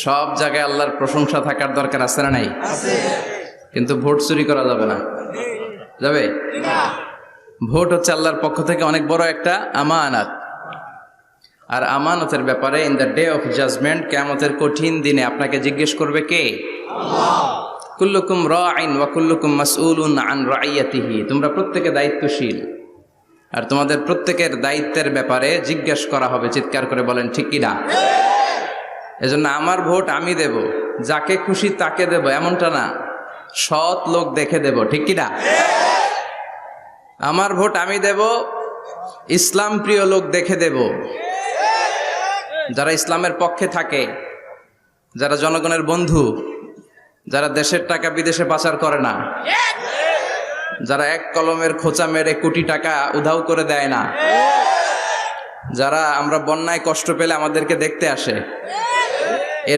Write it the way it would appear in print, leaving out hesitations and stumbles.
সব জায়গায় আল্লাহর প্রশংসা থাকার দরকার আছে না নাই? কিন্তু ভোট চুরি করা যাবে না। যাবে? ভোট হচ্ছে আল্লাহর পক্ষ থেকে অনেক বড় একটা আমানত। আর আমানতের ব্যাপারে in the day of judgment, কিয়ামতের কঠিন দিনে আপনাকে জিজ্ঞেস করবে কে? আল্লাহ। কুল্লুকুম রাঈন ওয়া কুল্লুকুম মাসউলুন আন রাইয়াতিহি। তোমরা প্রত্যেকে দায়িত্বশীল, আর তোমাদের প্রত্যেকের দায়িত্বের ব্যাপারে জিজ্ঞেস করা হবে। চিৎকার করে বলেন ঠিক কি না? এজন্য আমার ভোট আমি দেব, যাকে খুশি তাকে দেব এমনটা না, সৎ লোক দেখে দেব। ঠিক কি না? আমার ভোট আমি দেব, ইসলাম প্রিয় লোক দেখে দেব, যারা ইসলামের পক্ষে থাকে, যারা জনগণের বন্ধু, যারা দেশের টাকা বিদেশে পাচার করে না, যারা এক কলমের খোঁচা মেরে কোটি টাকা উধাও করে দেয় না, যারা আমরা বন্যায় কষ্ট পেলে আমাদেরকে দেখতে আসে,